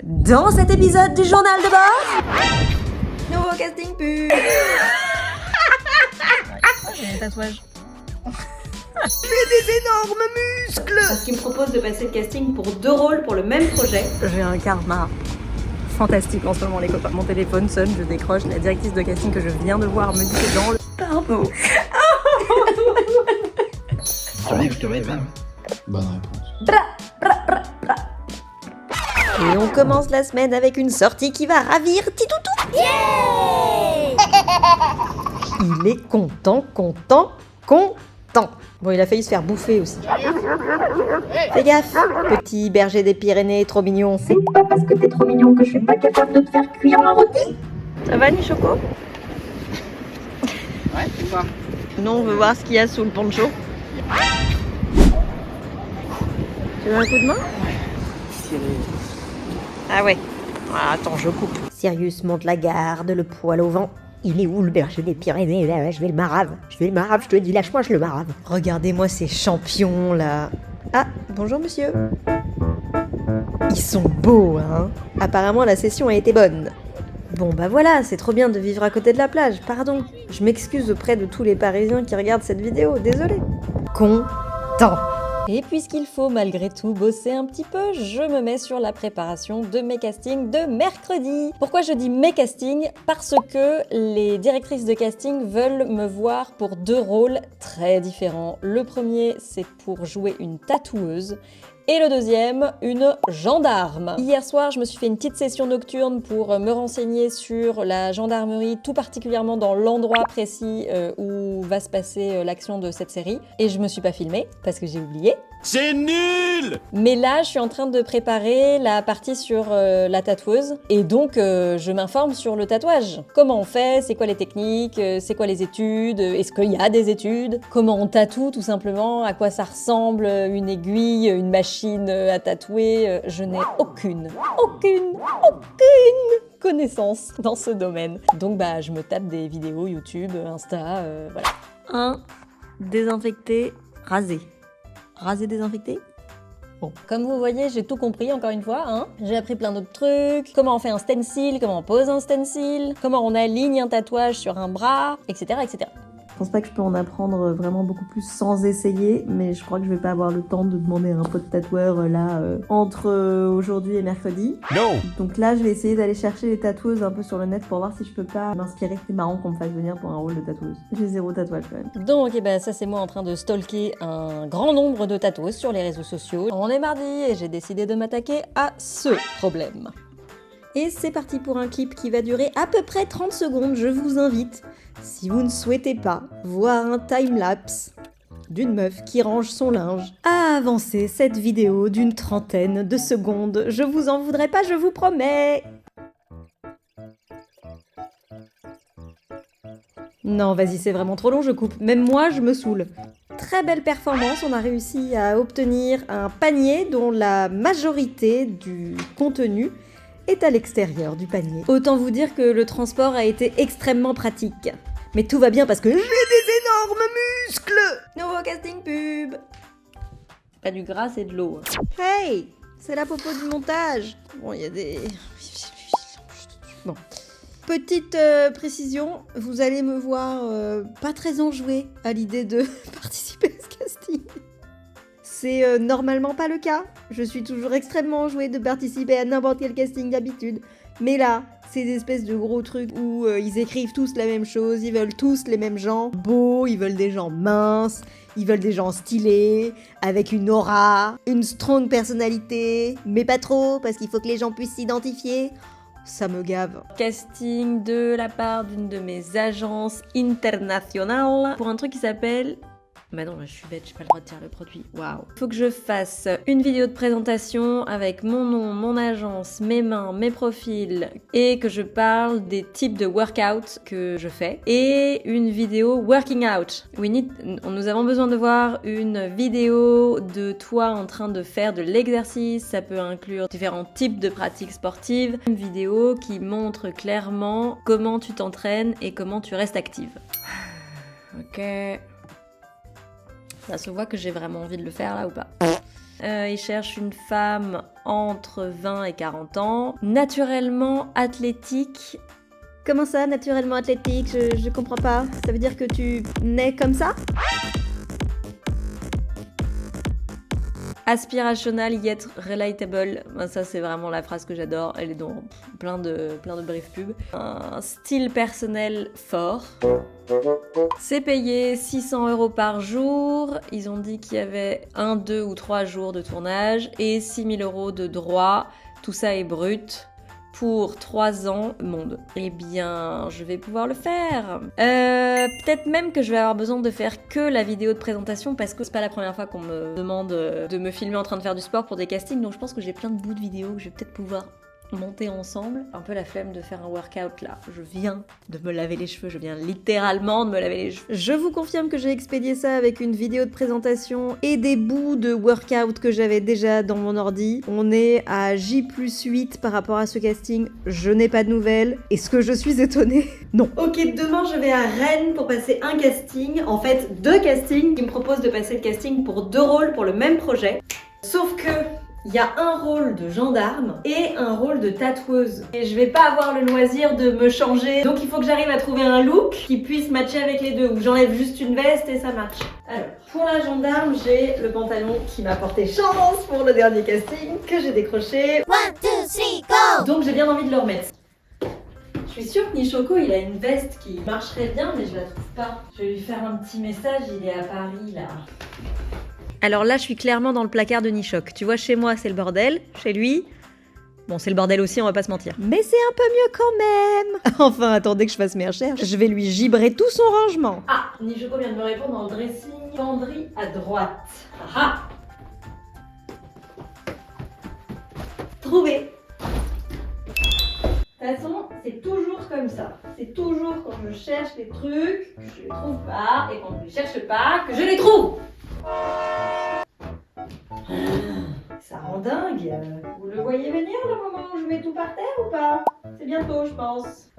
Dans cet épisode du journal de bord, nouveau casting pub. J'ai des tatouages. J'ai des énormes muscles. Parce qu'il me propose de passer le casting pour 2 rôles pour le même projet. J'ai un karma fantastique en ce moment, les copains. Mon téléphone sonne, je décroche. La directrice de casting que je viens de voir me dit que dans le... Pardon. Bonne réponse. Et on commence la semaine avec une sortie qui va ravir Titoutou. Il est content. Bon, il a failli se faire bouffer aussi. Fais gaffe, petit berger des Pyrénées trop mignon. C'est pas parce que t'es trop mignon que je suis pas capable de te faire cuire un rôti. Ça va, Nichoco? Ouais, tu vois. Non, on veut voir ce qu'il y a sous le poncho. Tu veux un coup de main? Ah ouais. Ah, attends, je coupe. Sirius monte la garde, le poil au vent. Il est où le berger des Pyrénées? Là, je vais le marave, je te dis, lâche-moi, je le marave. Regardez-moi ces champions là. Ah, bonjour monsieur. Ils sont beaux, hein. Apparemment la session a été bonne. Bon bah voilà, c'est trop bien de vivre à côté de la plage, pardon. Je m'excuse auprès de tous les Parisiens qui regardent cette vidéo, désolé. Content. Et puisqu'il faut malgré tout bosser un petit peu, je me mets sur la préparation de mes castings de mercredi. Pourquoi je dis mes castings? Parce que les directrices de casting veulent me voir pour 2 rôles très différents. Le premier, c'est pour jouer une tatoueuse. Et le deuxième, une gendarme. Hier soir, je me suis fait une petite session nocturne pour me renseigner sur la gendarmerie, tout particulièrement dans l'endroit précis où va se passer l'action de cette série. Et je me suis pas filmée, parce que j'ai oublié. C'est nul! Mais là, je suis en train de préparer la partie sur la tatoueuse. Et donc, je m'informe sur le tatouage. Comment on fait? C'est quoi les techniques? C'est quoi les études? Est-ce qu'il y a des études? Comment on tatoue, tout simplement? À quoi ça ressemble? Une aiguille, une machine à tatouer? Je n'ai aucune connaissance dans ce domaine. Donc, bah, je me tape des vidéos YouTube, Insta, voilà. 1. Désinfecter, raser. Raser, désinfecter? Bon. Comme vous voyez, j'ai tout compris encore une fois, hein. J'ai appris plein d'autres trucs. Comment on fait un stencil, comment on pose un stencil, comment on aligne un tatouage sur un bras, etc., etc. Je pense pas que je peux en apprendre vraiment beaucoup plus sans essayer, mais je crois que je vais pas avoir le temps de demander à un pote tatoueur là entre aujourd'hui et mercredi. Non! Donc là, je vais essayer d'aller chercher les tatoueuses un peu sur le net pour voir si je peux pas m'inspirer. C'est marrant qu'on me fasse venir pour un rôle de tatoueuse. J'ai 0 tatouage quand même. Donc, bah ça c'est moi en train de stalker un grand nombre de tatoueuses sur les réseaux sociaux. On est mardi et j'ai décidé de m'attaquer à ce problème. Et c'est parti pour un clip qui va durer à peu près 30 secondes, je vous invite, si vous ne souhaitez pas voir un time-lapse d'une meuf qui range son linge, à avancer cette vidéo d'une trentaine de secondes. Je vous en voudrais pas, je vous promets. Non, vas-y, c'est vraiment trop long, je coupe. Même moi, je me saoule. Très belle performance, on a réussi à obtenir un panier dont la majorité du contenu est à l'extérieur du panier. Autant vous dire que le transport a été extrêmement pratique. Mais tout va bien parce que j'ai des énormes muscles. Nouveau casting pub. Pas du gras, c'est de l'eau. Hey, c'est la popo du montage. Bon, il y a des... Bon. Petite précision, vous allez me voir pas très enjouée à l'idée de participer à ce casting. C'est normalement pas le cas. Je suis toujours extrêmement enjouée de participer à n'importe quel casting d'habitude. Mais là, ces espèces de gros trucs où ils écrivent tous la même chose, ils veulent tous les mêmes gens beaux, ils veulent des gens minces, ils veulent des gens stylés, avec une aura, une strong personnalité, mais pas trop, parce qu'il faut que les gens puissent s'identifier. Ça me gave. Casting de la part d'une de mes agences internationales pour un truc qui s'appelle... Bah non, je suis bête, j'ai pas le droit de dire le produit. Waouh. Faut que je fasse une vidéo de présentation avec mon nom, mon agence, mes mains, mes profils et que je parle des types de workout que je fais et une vidéo working out. Nous avons besoin de voir une vidéo de toi en train de faire de l'exercice. Ça peut inclure différents types de pratiques sportives. Une vidéo qui montre clairement comment tu t'entraînes et comment tu restes active. Ok. Ça se voit que j'ai vraiment envie de le faire là ou pas. Il cherche une femme entre 20 et 40 ans, naturellement athlétique. Comment ça, naturellement athlétique? Je comprends pas. Ça veut dire que tu nais comme ça? Aspirational yet relatable. Ben, ça, c'est vraiment la phrase que j'adore. Elle est dans plein de briefs pubs. Un style personnel fort. C'est payé 600 € par jour. Ils ont dit qu'il y avait 1, 2 ou 3 jours de tournage et 6 000 € de droits. Tout ça est brut. Pour 3 ans monde. Eh bien, je vais pouvoir le faire. Peut-être même que je vais avoir besoin de faire que la vidéo de présentation parce que c'est pas la première fois qu'on me demande de me filmer en train de faire du sport pour des castings, donc je pense que j'ai plein de bouts de vidéos que je vais peut-être pouvoir monter ensemble. Un peu la flemme de faire un workout là. Je viens de me laver les cheveux, je viens littéralement de me laver les cheveux. Je vous confirme que j'ai expédié ça avec une vidéo de présentation et des bouts de workout que j'avais déjà dans mon ordi. On est à J+8 par rapport à ce casting. Je n'ai pas de nouvelles. Est-ce que je suis étonnée? Non. Ok, demain je vais à Rennes pour passer un casting. En fait, 2 castings. Ils me proposent de passer le casting pour 2 rôles pour le même projet. Sauf que il y a un rôle de gendarme et un rôle de tatoueuse. Et je vais pas avoir le loisir de me changer. Donc il faut que j'arrive à trouver un look qui puisse matcher avec les deux. Ou j'enlève juste une veste et ça match. Alors, pour la gendarme, j'ai le pantalon qui m'a porté chance pour le dernier casting que j'ai décroché. 1, 2, 3, go! Donc j'ai bien envie de le remettre. Je suis sûre que Nishoko, il a une veste qui marcherait bien, mais je la trouve pas. Je vais lui faire un petit message, il est à Paris là. Alors là, je suis clairement dans le placard de Nishok. Tu vois, chez moi, c'est le bordel. Chez lui, bon, c'est le bordel aussi, on va pas se mentir. Mais c'est un peu mieux quand même. Enfin, attendez que je fasse mes recherches. Je vais lui gibrer tout son rangement. Ah, Nishoko vient de me répondre dans le dressing. Landry à droite. Ah ah. Trouvé. De toute façon, c'est toujours comme ça. C'est toujours quand je cherche des trucs, que je les trouve pas, et quand je les cherche pas, que je les trouve. Ça rend dingue. Vous le voyez venir le moment où je mets tout par terre ou pas? C'est bientôt, je pense.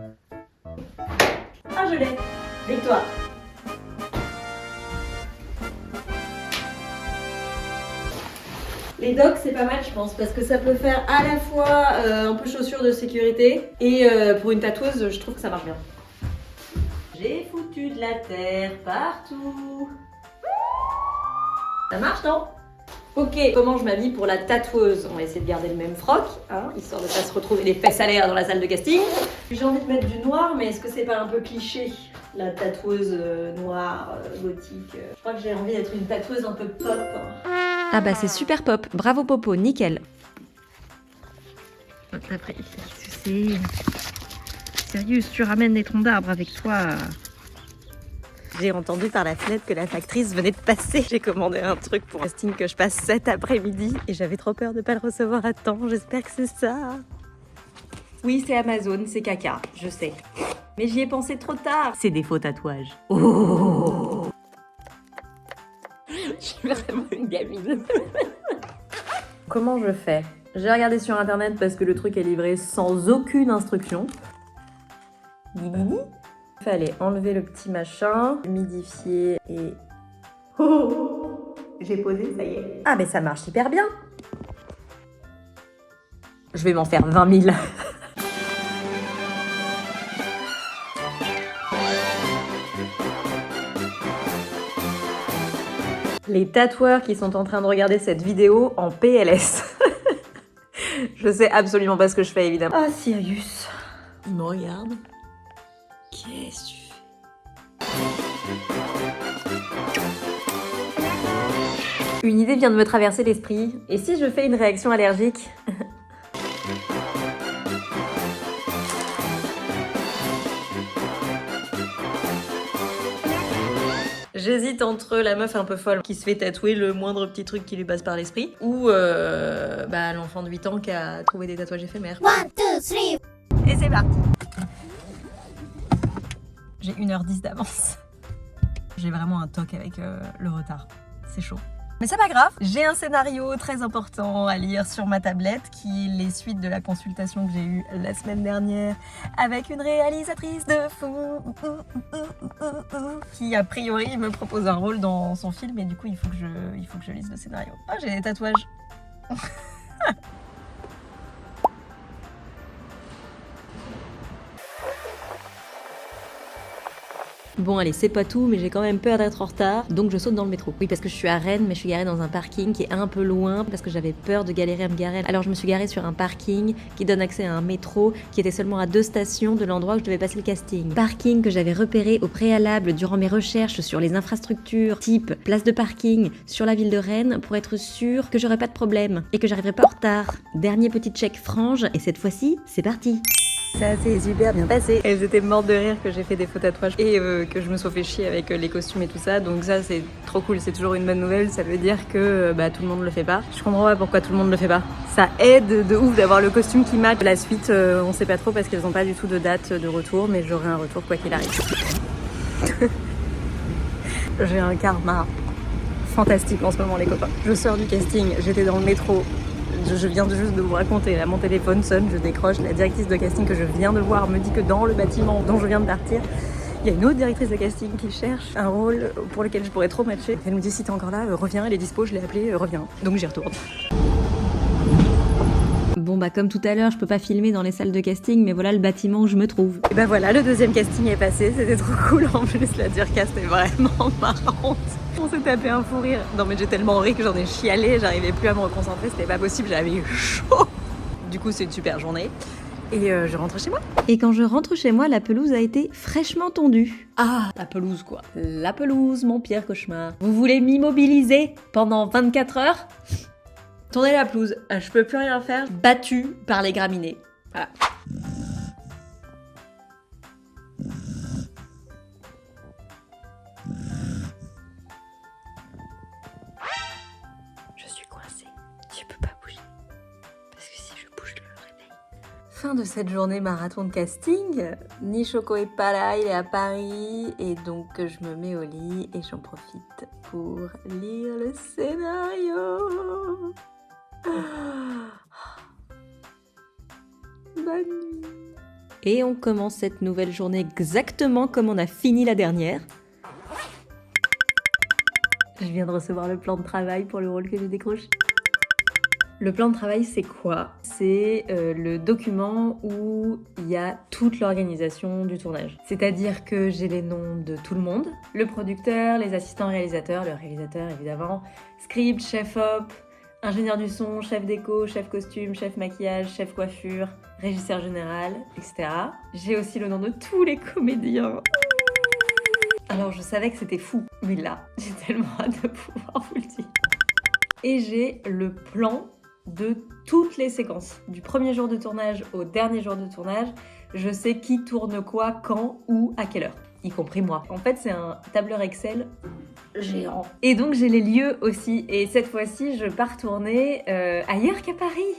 Ah, je l'ai. Victoire. Les docks, c'est pas mal, je pense, parce que ça peut faire à la fois un peu chaussure de sécurité et pour une tatoueuse, je trouve que ça marche bien. J'ai foutu de la terre partout. Ça marche, non? Ok, comment je m'habille pour la tatoueuse? On va essayer de garder le même froc, hein, histoire de pas se retrouver les fesses à l'air dans la salle de casting. J'ai envie de mettre du noir, mais est-ce que c'est pas un peu cliché? La tatoueuse noire, gothique. Je crois que j'ai envie d'être une tatoueuse un peu pop. Ah bah c'est super pop. Bravo Popo, nickel. Après, c'est... Sérieux, tu ramènes des troncs d'arbres avec toi. J'ai entendu par la fenêtre que la factrice venait de passer. J'ai commandé un truc pour un casting que je passe cet après-midi et j'avais trop peur de pas le recevoir à temps. J'espère que c'est ça. Oui, c'est Amazon, c'est caca, je sais. Mais j'y ai pensé trop tard. C'est des faux tatouages. Oh, je suis vraiment une gamine. Comment je fais? J'ai regardé sur internet parce que le truc est livré sans aucune instruction. Guigui. Fallait enlever le petit machin, humidifier et... Oh, j'ai posé, ça y est. Ah mais ça marche hyper bien. Je vais m'en faire 20 000. Les tatoueurs qui sont en train de regarder cette vidéo en PLS. Je sais absolument pas ce que je fais, évidemment. Ah, Sirius. Il me regarde. Qu'est-ce que tu fais? Une idée vient de me traverser l'esprit. Et si je fais une réaction allergique? J'hésite entre la meuf un peu folle qui se fait tatouer le moindre petit truc qui lui passe par l'esprit ou l'enfant de 8 ans qui a trouvé des tatouages éphémères. 1, 2, 3. Et c'est parti. J'ai 1h10 d'avance. J'ai vraiment un toc avec le retard. C'est chaud. Mais c'est pas grave, j'ai un scénario très important à lire sur ma tablette qui est les suites de la consultation que j'ai eue la semaine dernière avec une réalisatrice de fou qui a priori me propose un rôle dans son film et du coup il faut que je lise le scénario. Ah, j'ai des tatouages. Bon allez, c'est pas tout, mais j'ai quand même peur d'être en retard, donc je saute dans le métro. Oui, parce que je suis à Rennes, mais je suis garée dans un parking qui est un peu loin, parce que j'avais peur de galérer à me garer. Alors je me suis garée sur un parking qui donne accès à un métro, qui était seulement à 2 stations de l'endroit où je devais passer le casting. Parking que j'avais repéré au préalable durant mes recherches sur les infrastructures, type place de parking sur la ville de Rennes, pour être sûre que j'aurais pas de problème, et que j'arriverais pas en retard. Dernier petit check frange, et cette fois-ci, c'est parti. Ça s'est super bien passé. Elles étaient mortes de rire que j'ai fait des faux tatouages et que je me sois fait chier avec les costumes et tout ça. Donc ça c'est trop cool, c'est toujours une bonne nouvelle. Ça veut dire que tout le monde le fait pas. Je comprends pas pourquoi tout le monde le fait pas. Ça aide de ouf d'avoir le costume qui match. La suite, on sait pas trop parce qu'elles ont pas du tout de date de retour, mais j'aurai un retour quoi qu'il arrive. J'ai un karma fantastique en ce moment les copains. Je sors du casting, j'étais dans le métro. Je viens juste de vous raconter, là mon téléphone sonne, je décroche, la directrice de casting que je viens de voir me dit que dans le bâtiment dont je viens de partir, il y a une autre directrice de casting qui cherche un rôle pour lequel je pourrais trop matcher. Elle me dit si t'es encore là, reviens, elle est dispo, je l'ai appelée, reviens. Donc j'y retourne. Bon comme tout à l'heure, je peux pas filmer dans les salles de casting, mais voilà le bâtiment où je me trouve. Et voilà, le deuxième casting est passé, c'était trop cool en plus, la Durcast est vraiment marrante. On s'est tapé un fou rire. Non mais j'ai tellement ri que j'en ai chialé, j'arrivais plus à me reconcentrer, c'était pas possible, j'avais eu chaud. Du coup c'est une super journée et je rentre chez moi. Et quand je rentre chez moi, la pelouse a été fraîchement tondue. Ah, la pelouse quoi. La pelouse, mon pire cauchemar. Vous voulez m'immobiliser pendant 24 heures ? Tourner la pelouse, je peux plus rien faire, battue par les graminées. Voilà. Je suis coincée, je peux pas bouger. Parce que si je bouge, je me réveille. Fin de cette journée marathon de casting. Nishoko est pas là, il est à Paris. Et donc je me mets au lit et j'en profite pour lire le scénario. Bonne nuit. Et on commence cette nouvelle journée exactement comme on a fini la dernière. Je viens de recevoir le plan de travail pour le rôle que j'ai décroché. Le plan de travail, c'est quoi ? C'est le document où il y a toute l'organisation du tournage. C'est-à-dire que j'ai les noms de tout le monde, le producteur, les assistants réalisateurs, le réalisateur évidemment, script, chef-op, ingénieur du son, chef déco, chef costume, chef maquillage, chef coiffure, régisseur général, etc. J'ai aussi le nom de tous les comédiens. Alors je savais que c'était fou, mais là, j'ai tellement hâte de pouvoir vous le dire. Et j'ai le plan de toutes les séquences. Du premier jour de tournage au dernier jour de tournage, je sais qui tourne quoi, quand, où, à quelle heure, y compris moi. En fait, c'est un tableur Excel géant. Et donc j'ai les lieux aussi. Et cette fois-ci, je pars tourner ailleurs qu'à Paris.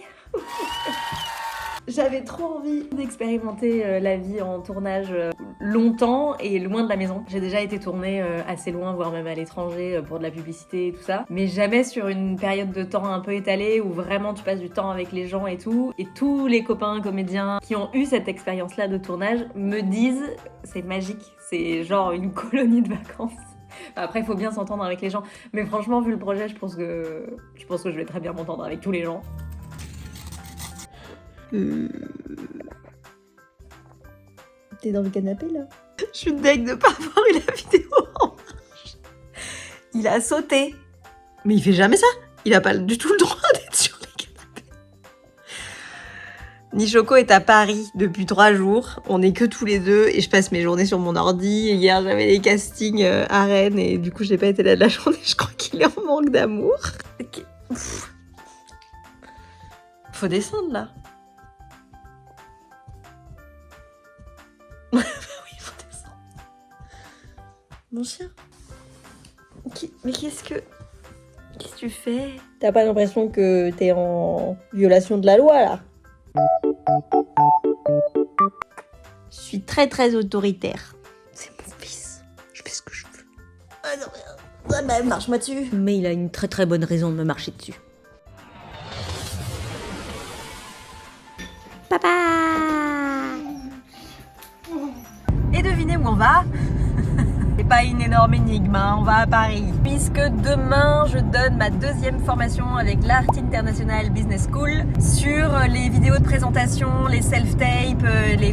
J'avais trop envie d'expérimenter la vie en tournage longtemps et loin de la maison. J'ai déjà été tournée assez loin, voire même à l'étranger pour de la publicité et tout ça. Mais jamais sur une période de temps un peu étalée où vraiment tu passes du temps avec les gens et tout. Et tous les copains comédiens qui ont eu cette expérience-là de tournage me disent c'est magique, c'est genre une colonie de vacances. Après, il faut bien s'entendre avec les gens. Mais franchement, vu le projet, je pense que je vais très bien m'entendre avec tous les gens. T'es dans le canapé là ? Je suis deg de pas avoir eu la vidéo en marche. Il a sauté. Mais il fait jamais ça. Il a pas du tout le droit d'être sur les canapés. Nishoko est à Paris depuis 3 jours. On est que tous les deux et je passe mes journées sur mon ordi. Hier, j'avais les castings à Rennes et du coup, j'ai pas été là de la journée. Je crois qu'il est en manque d'amour. Okay. Faut descendre là. Oui, il faut descendre. Mon chien. Mais qu'est-ce que tu fais ? T'as pas l'impression que t'es en violation de la loi là ? Je suis très très autoritaire. C'est mon fils. Je fais ce que je veux. Ah non, bah, marche-moi dessus. Mais il a une très très bonne raison de me marcher dessus. Papa. Et devinez où on va? C'est pas une énorme énigme, hein, on va à Paris. Puisque demain, je donne ma deuxième formation avec l'Art International Business School sur les vidéos de présentation, les self-tapes,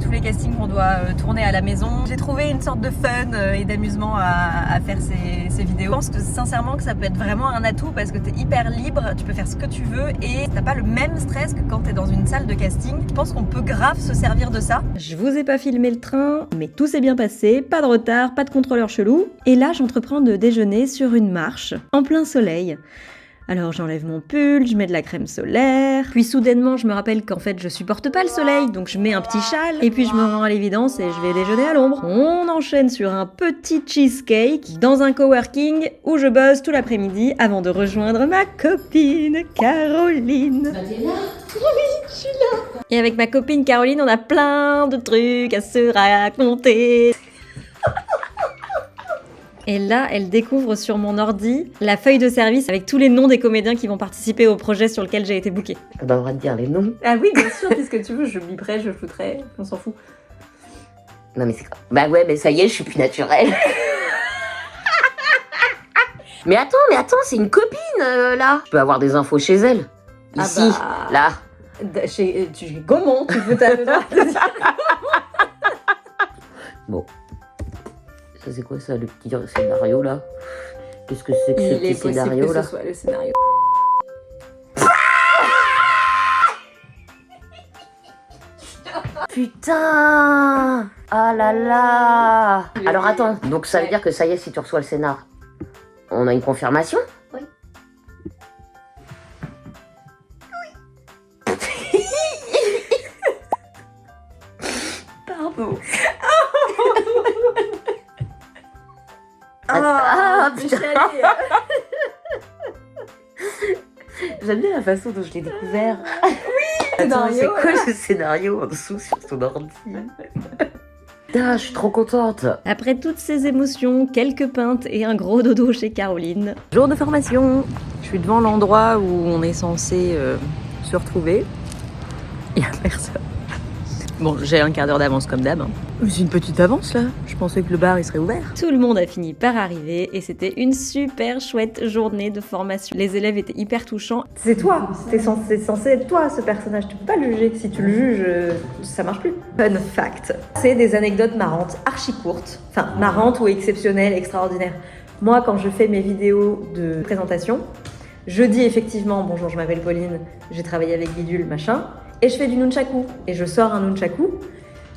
tous les castings qu'on doit tourner à la maison. J'ai trouvé une sorte de fun et d'amusement à faire ces vidéos. Je pense que sincèrement que ça peut être vraiment un atout parce que t'es hyper libre, tu peux faire ce que tu veux et t'as pas le même stress que quand t'es dans une salle de casting. Je pense qu'on peut grave se servir de ça. Je vous ai pas filmé le train, mais tout s'est bien passé, pas de retard, pas de contrôleur chelou. Et là, j'entreprends de déjeuner sur une marche, en plein soleil. Alors j'enlève mon pull, je mets de la crème solaire, puis soudainement je me rappelle qu'en fait je supporte pas le soleil, donc je mets un petit châle, et puis je me rends à l'évidence et je vais déjeuner à l'ombre. On enchaîne sur un petit cheesecake dans un coworking où je bosse tout l'après-midi avant de rejoindre ma copine Caroline. Bah, t'es là? Oui, je suis là. Et avec ma copine Caroline, on a plein de trucs à se raconter. Et là, elle découvre sur mon ordi la feuille de service avec tous les noms des comédiens qui vont participer au projet sur lequel j'ai été bookée. On a le droit de dire les noms. Ah oui, bien sûr, qu'est-ce que tu veux, je biperai, je flouterai, on s'en fout. Non mais c'est quoi? Bah ouais, mais ça y est, je suis plus naturelle. mais attends, c'est une copine là. Je peux avoir des infos chez elle. Ici, Ah bah... là. Chez Gaumont, tu veux ta... Bon. Ça c'est quoi ça, le petit scénario là? Qu'est-ce que c'est que ce petit scénario là? Ce soit le scénario. Putain! Ah là là! Alors attends, donc ça veut dire que ça y est, si tu reçois le scénar, on a une confirmation? Oui. Pardon. Putain. J'aime bien la façon dont je l'ai découvert. Oui, attends, c'est quoi ce scénario en dessous sur ton ordi? Putain, je suis trop contente. Après toutes ces émotions, quelques pintes et un gros dodo chez Caroline. Jour de formation. Je suis devant l'endroit où on est censé se retrouver. Il n'y a personne. Bon, j'ai un quart d'heure d'avance comme d'hab. Hein. C'est une petite avance là. Je pensais que le bar il serait ouvert. Tout le monde a fini par arriver et c'était une super chouette journée de formation. Les élèves étaient hyper touchants. C'est toi, c'est censé être toi ce personnage. Tu peux pas le juger. Si tu le juges, ça marche plus. Fun fact. C'est des anecdotes marrantes, archi courtes. Enfin, marrantes ou exceptionnelles, extraordinaires. Moi, quand je fais mes vidéos de présentation, je dis effectivement bonjour, je m'appelle Pauline, j'ai travaillé avec Bidule, machin. Et je fais du nunchaku. Et je sors un nunchaku.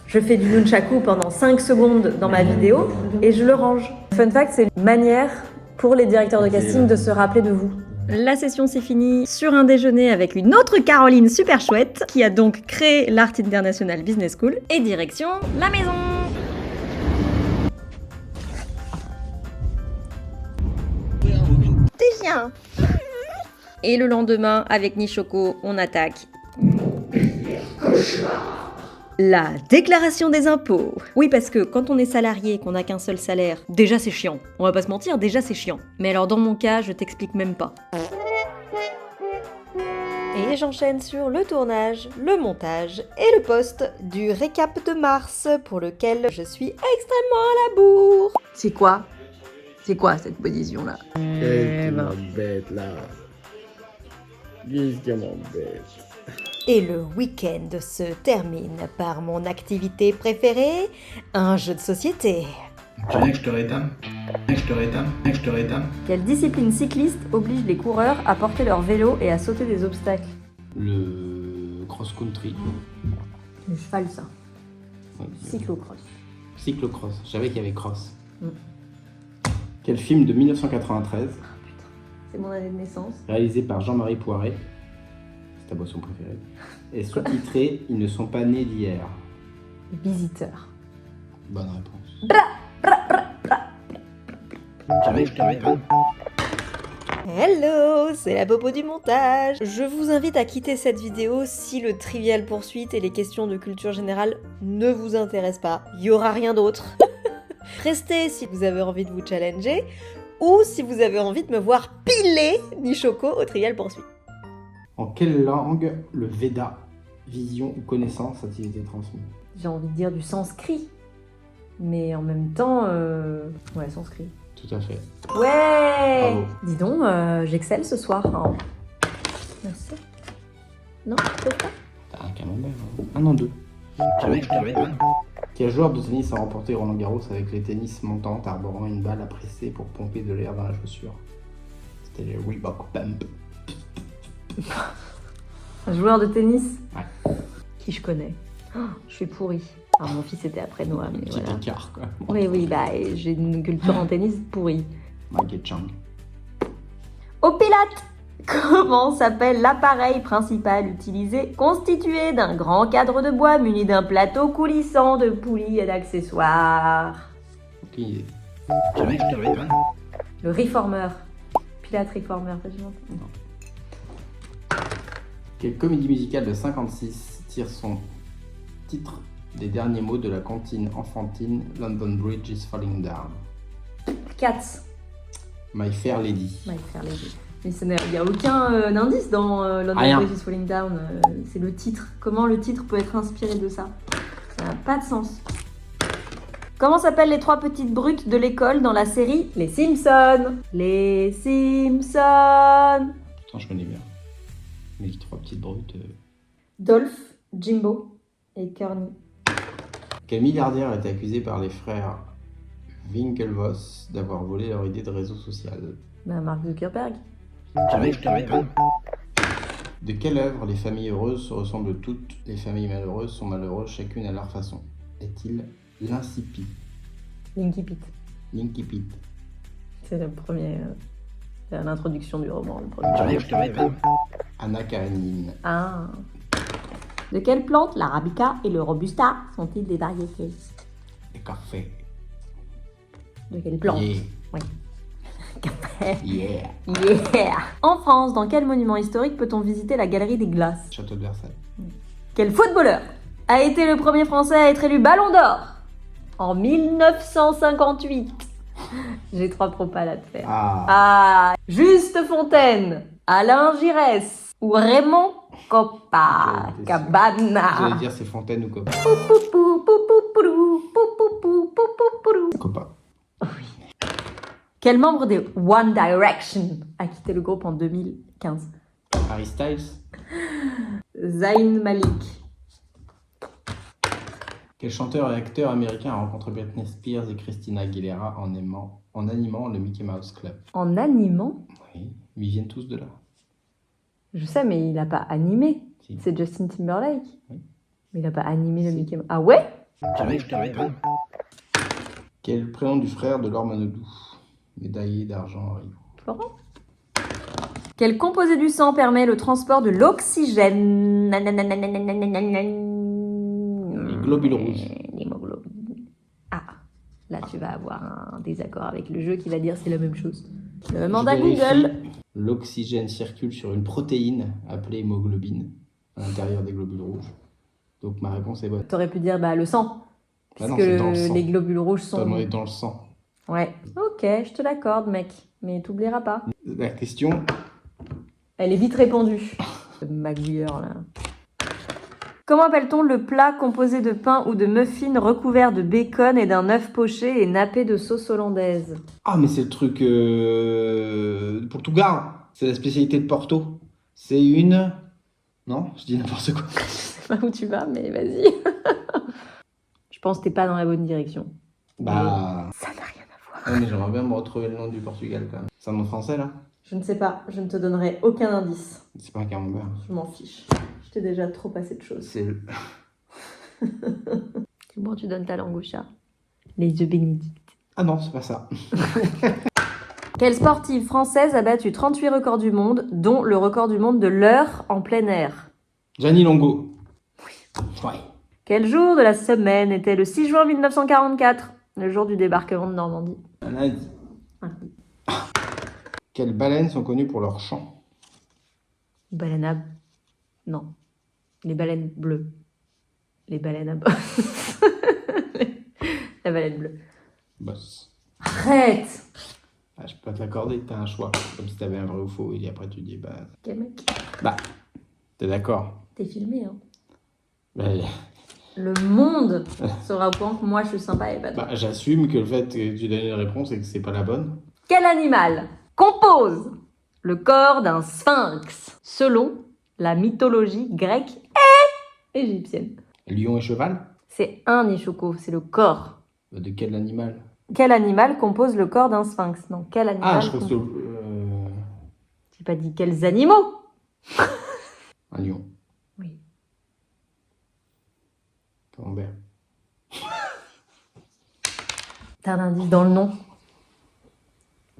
Je fais du nunchaku pendant 5 secondes dans ma vidéo et je le range. Fun fact, c'est une manière pour les directeurs de casting de se rappeler de vous. La session s'est finie sur un déjeuner avec une autre Caroline super chouette qui a donc créé l'Art International Business School et direction la maison. T'es chien. Et le lendemain, avec Nishoko, on attaque la déclaration des impôts. Oui, parce que quand on est salarié et qu'on n'a qu'un seul salaire, déjà c'est chiant. On va pas se mentir, déjà c'est chiant. Mais alors dans mon cas, je t'explique même pas. Et j'enchaîne sur le tournage, le montage et le post du récap de mars pour lequel je suis extrêmement à la bourre. C'est quoi cette position-là? Qu'est-ce qui m'embête là? Qu'est-ce qui m'embête? Et le week-end se termine par mon activité préférée, un jeu de société. Tu viens que je te rétame? Quelle discipline cycliste oblige les coureurs à porter leur vélo et à sauter des obstacles? Le cross-country. Le cheval, ça. Ouais, Cyclocross. cyclocross. Je savais qu'il y avait cross. Quel film de 1993, C'est mon année de naissance. réalisé par Jean-Marie Poiret, c'est ta boisson préférée, est sous-titré « Ils ne sont pas nés d'hier ». Visiteur. Bonne réponse. Tu viens que je te rétame? Hello, c'est la popo du montage. Je vous invite à quitter cette vidéo si le trivial poursuite et les questions de culture générale ne vous intéressent pas. Il y aura rien d'autre. Restez si vous avez envie de vous challenger, ou si vous avez envie de me voir piler Nichoko au Trivial Poursuit. En quelle langue le Veda, vision ou connaissance, a-t-il été transmis? J'ai envie de dire du sanskrit, mais en même temps, ouais, sanskrit. Tout à fait. Ouais. Bravo. Dis donc, j'excelle ce soir. Hein. Merci. Non, peut-être pas. T'as un camembert. Hein. Ah non, 2. Tu veux que je te réponde? Quel joueur de tennis a remporté Roland Garros avec les tennis montantes arborant une balle à presser pour pomper de l'air dans la chaussure? C'était les Reebok Pump. Un joueur de tennis. Ouais. Qui je connais. Oh, je suis pourrie. Alors, mon fils était après Noah, mais Petit voilà. écart, quoi. Oui, bah, j'ai une culture en tennis pourrie. Mike Chang. Au Pilate, comment s'appelle l'appareil principal utilisé, constitué d'un grand cadre de bois muni d'un plateau coulissant de poulies et d'accessoires? Aucune idée. Tu veux que je te réponde? Le Reformer. Pilate Reformer, t'as déjà entendu? Quelle comédie musicale de 56 tire son titre des derniers mots de la comptine enfantine London Bridge is Falling Down? Cats. My Fair Lady. My Fair Lady. Mais il n'y a aucun indice dans London Rien. Bridge is Falling Down. C'est le titre. Comment le titre peut être inspiré de ça? Ça n'a pas de sens. Comment s'appellent les 3 petites brutes de l'école dans la série Les Simpsons? Les Simpsons. Putain, je connais bien. Mais les 3 petites brutes. Dolph, Jimbo et Kearney. Quel milliardaire a été accusé par les frères Winklevoss d'avoir volé leur idée de réseau social? Ben, Mark Zuckerberg. Tu veux que je te réponde? De quelle œuvre les familles heureuses se ressemblent toutes, les familles malheureuses sont malheureuses chacune à leur façon? Est-il l'incipit? Linky Pit. Linky Pit. C'est le premier. C'est l'introduction du roman. Le premier. Tu veux que je te réponde? Anna Karenine. Ah. De quelle plante l'arabica et le robusta sont-ils des variétés? Le café. De quelle plante? Yeah. Oui. Café. Yeah. Yeah. En France, dans quel monument historique peut-on visiter la galerie des glaces? Château de Versailles. Quel footballeur a été le premier Français à être élu Ballon d'Or en 1958? J'ai 3 propals à te faire. Ah. Juste Fontaine, Alain Giresse ou Raymond Coppa J'allais Cabana. dire c'est Fontaine ou Copa. Copa. Quel membre des One Direction a quitté le groupe en 2015? Harry Styles. Zayn Malik. Quel chanteur et acteur américain a rencontré Britney Spears et Christina Aguilera en animant le Mickey Mouse Club? En animant? Oui, mais ils viennent tous de là. Je sais, mais il n'a pas animé. Si. C'est Justin Timberlake. Oui. Mais il n'a pas animé le Si. Mickey Mouse. Ah ouais? Tu veux que je te réponde? Quel est le prénom du frère de Laure Manodou, médaillé d'argent à Rio? Florent. Quel composé du sang permet le transport de l'oxygène? Les globules rouges. L'hémoglobine. Ah, là tu vas avoir un désaccord avec le jeu qui va dire c'est la même chose. Le mandat Je vérifie. Google. L'oxygène circule sur une protéine appelée hémoglobine à l'intérieur des globules rouges. Donc ma réponse est bonne. T'aurais pu dire bah le sang. Bah Puisque non, c'est dans le sang. les globules rouges Toi, sont. on est dans le sang. Ouais. Ok, je te l'accorde, mec. Mais t'oublieras pas. La question, Elle est vite répondue. Ce magouilleur là. Comment appelle-t-on le plat composé de pain ou de muffins recouvert de bacon et d'un œuf poché et nappé de sauce hollandaise? ah mais c'est le truc Portugal. C'est la spécialité de Porto. C'est une... Non, je dis n'importe quoi. Je sais pas où tu vas, mais vas-y. Je pense que t'es pas dans la bonne direction. Bah... Ça n'a rien à voir. Ouais, mais j'aimerais bien me retrouver le nom du Portugal quand même. C'est un nom français là? Je ne sais pas, je ne te donnerai aucun indice. C'est pas un camembert. Je m'en fiche. Je t'ai déjà trop passé de choses. C'est le... Comment tu donnes ta langue au chat? Les yeux bénédicts. Ah non, c'est pas ça. Quelle sportive française a battu 38 records du monde, dont le record du monde de l'heure en plein air? Gianni Longo. Oui. Ouais. Quel jour de la semaine était le 6 juin 1944, le jour du débarquement de Normandie? Un lundi. Ah. Quelles baleines sont connues pour leur chant? Baleine à... Non. Les baleines bleues. Les baleines à bosse. La baleine bleue. Boss. Arrête! Ah, je peux pas te l'accorder, t'as un choix. Comme si t'avais un vrai ou faux, et après tu dis, bah, Quel mec. t'es d'accord. T'es filmé, hein. Mais, Le monde sera au courant que moi je suis sympa et pas toi. bah, j'assume que le fait que tu donnes une réponse et que c'est pas la bonne. Quel animal compose le corps d'un sphinx selon la mythologie grecque et égyptienne? Lion et cheval? C'est un Nichoko, c'est le corps. Bah, de quel animal? Quel animal compose le corps d'un sphinx? Non, quel animal Ah, je pense que. J'ai pas dit quels animaux. Un lion. Oui. Camembert. T'as un indice dans le nom.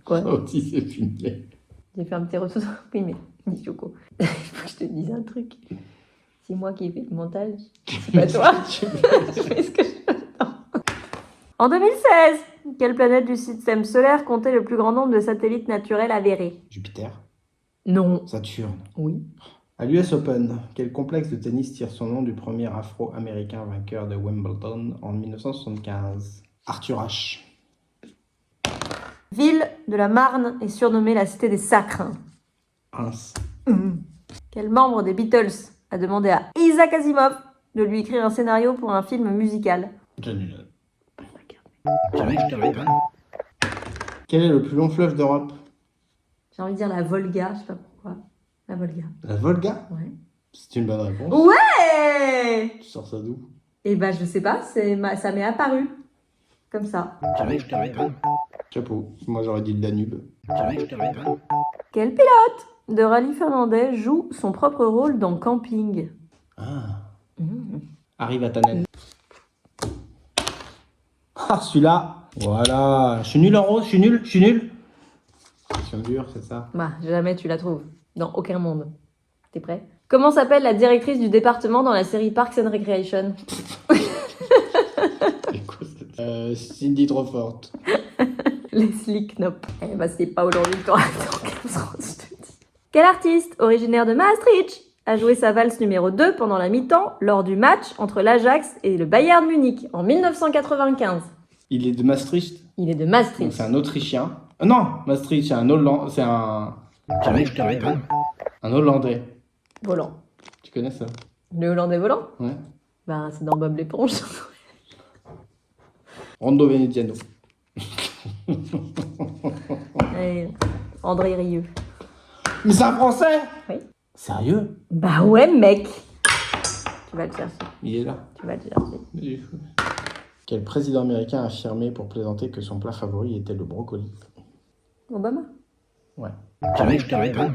Quoi? Ça aussi, c'est filmé. J'ai fait un petit retour. Oui, mais Nichoko, il faut que je te dise un truc. C'est moi qui ai fait le montage. C'est pas toi. Je fais ce que je veux. En 2016, quelle planète du système solaire comptait le plus grand nombre de satellites naturels avérés? Jupiter. Non. Saturne. Oui. À l'US Open, quel complexe de tennis tire son nom du premier afro-américain vainqueur de Wimbledon en 1975? Arthur Ashe. Ville de la Marne est surnommée la cité des sacres. Reims. Quel membre des Beatles a demandé à Isaac Asimov de lui écrire un scénario pour un film musical? John Lennon. Jamais je te répète. Quel est le plus long fleuve d'Europe? J'ai envie de dire la Volga, je sais pas pourquoi. La Volga. La Volga? Ouais. C'est une bonne réponse. Ouais. Tu sors ça d'où? Eh ben je sais pas, ça m'est apparu. Comme ça. Jamais je te répète. Chapeau. Moi j'aurais dit le Danube. Jamais je te répète. Quel pilote de rallye finlandais joue son propre rôle dans Camping? Ah. Arrive à Tannen. Ah, celui-là. Voilà. Je suis nul en rose, je suis nul. Question dure, c'est ça. Bah, jamais tu la trouves. Dans aucun monde. T'es prêt? Comment s'appelle la directrice du département dans la série Parks and Recreation? C'est quoi ça? Cindy trop forte. Leslie Knope. Eh bah, c'est pas aujourd'hui que t'auras ton 15 ans, je te dis. Quel artiste, originaire de Maastricht, a joué sa valse numéro 2 pendant la mi-temps lors du match entre l'Ajax et le Bayern Munich en 1995? Il est de Maastricht. Il est de Donc Maastricht. c'est un Autrichien. Non, Maastricht, c'est un Hollandais. C'est Jamais je te répète. un Hollandais. Volant. Tu connais ça? Le Hollandais volant? Ouais. Bah, c'est dans Bob l'éponge. Rondo Veneziano. Et André Rieu. Mais c'est un Français? Oui. Sérieux? Bah ouais, mec. Tu vas le chercher. Il est là. Tu vas le chercher. Quel président américain a affirmé pour plaisanter que son plat favori était le brocoli? Obama. Ouais. Jamais je te répète.